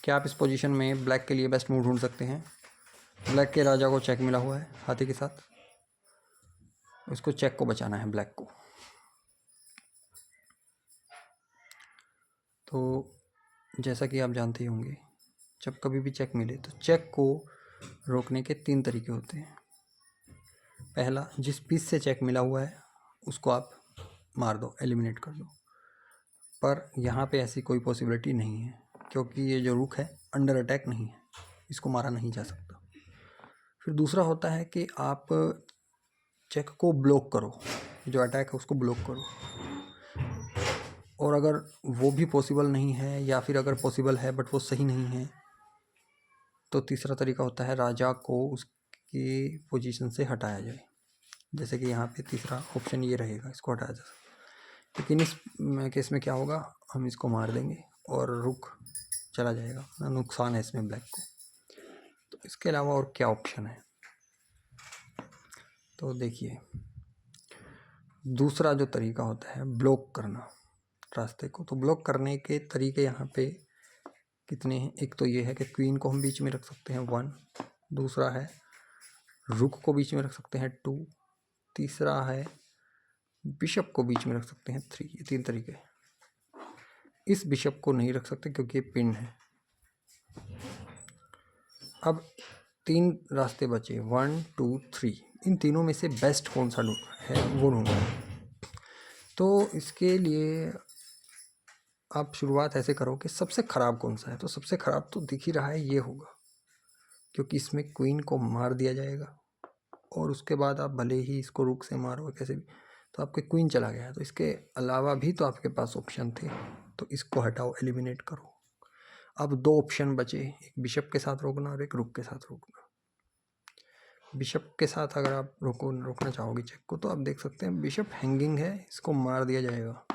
क्या आप इस पोजीशन में ब्लैक के लिए बेस्ट मूव ढूंढ सकते हैं? ब्लैक के राजा को चेक मिला हुआ है हाथी के साथ, उसको चेक को बचाना है ब्लैक को। तो जैसा कि आप जानते ही होंगे, जब कभी भी चेक मिले तो चेक को रोकने के 3 तरीके होते हैं। पहला, जिस पीस से चेक मिला हुआ है उसको आप मार दो, एलिमिनेट कर दो। पर यहाँ पे ऐसी कोई पॉसिबिलिटी नहीं है, क्योंकि ये जो रुक है अंडर अटैक नहीं है, इसको मारा नहीं जा सकता। फिर दूसरा होता है कि आप चेक को ब्लॉक करो, जो अटैक है उसको ब्लॉक करो। और अगर वो भी पॉसिबल नहीं है, या फिर अगर पॉसिबल है बट वो सही नहीं है, तो तीसरा तरीका होता है राजा को उसकी पोजीशन से हटाया जाए। जैसे कि यहाँ पे तीसरा ऑप्शन ये रहेगा, इसको हटाया जा सकता है। लेकिन इस केस में क्या होगा, हम इसको मार देंगे और रुक चला जाएगा, नुकसान है इसमें ब्लैक को। तो इसके अलावा और क्या ऑप्शन है, तो देखिए दूसरा जो तरीका होता है ब्लॉक करना रास्ते को। तो ब्लॉक करने के तरीके यहाँ पे कितने हैं? एक तो ये है कि क्वीन को हम बीच में रख सकते हैं 1, दूसरा है रुक को बीच में रख सकते हैं 2, तीसरा है बिशप को बीच में रख सकते हैं 3। ये 3 तरीके। इस बिशप को नहीं रख सकते क्योंकि ये पिन है। अब 3 रास्ते बचे, 1 2 3। इन तीनों में से बेस्ट कौन सा है वो ढूंढना है। तो इसके लिए आप शुरुआत ऐसे करो कि सबसे ख़राब कौन सा है। तो सबसे ख़राब तो दिख ही रहा है, ये होगा, क्योंकि इसमें क्वीन को मार दिया जाएगा और उसके बाद आप भले ही इसको रुक से मारो कैसे भी, तो आपके क्वीन चला गया। तो इसके अलावा भी तो आपके पास ऑप्शन थे, तो इसको हटाओ, एलिमिनेट करो। अब 2 ऑप्शन बचे, एक बिशप के साथ रोकना और एक रुक के साथ रोकना। बिशप के साथ अगर आप रोकना चाहोगे चेक को, तो आप देख सकते हैं बिशप हैंगिंग है, इसको मार दिया जाएगा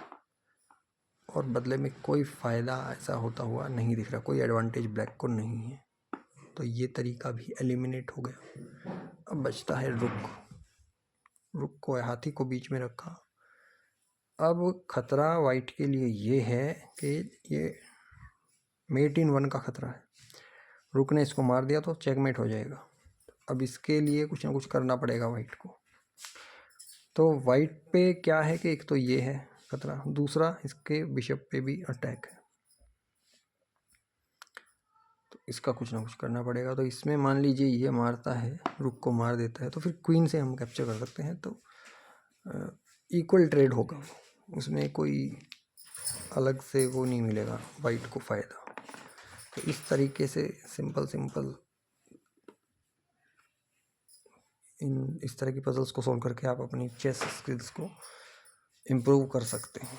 और बदले में कोई फ़ायदा ऐसा होता हुआ नहीं दिख रहा, कोई एडवांटेज ब्लैक को नहीं है। तो ये तरीका भी एलिमिनेट हो गया। अब बचता है रुक। रुक को हाथी को बीच में रखा। अब खतरा वाइट के लिए ये है कि ये मेट इन 1 का खतरा है। रुक ने इसको मार दिया तो चेकमेट हो जाएगा। अब इसके लिए कुछ ना कुछ करना पड़ेगा वाइट को। तो वाइट पे क्या है कि एक तो ये है खतरा, दूसरा इसके बिशप पे भी अटैक है, तो इसका कुछ ना कुछ करना पड़ेगा। तो इसमें मान लीजिए ये मारता है, रुक को मार देता है, तो फिर क्वीन से हम कैप्चर कर सकते हैं। तो इक्वल ट्रेड होगा, उसमें कोई अलग से वो नहीं मिलेगा वाइट को फ़ायदा। तो इस तरीके से सिंपल इस तरह की पजल्स को सॉल्व करके आप अपनी चेस स्किल्स को इम्प्रूव कर सकते हैं।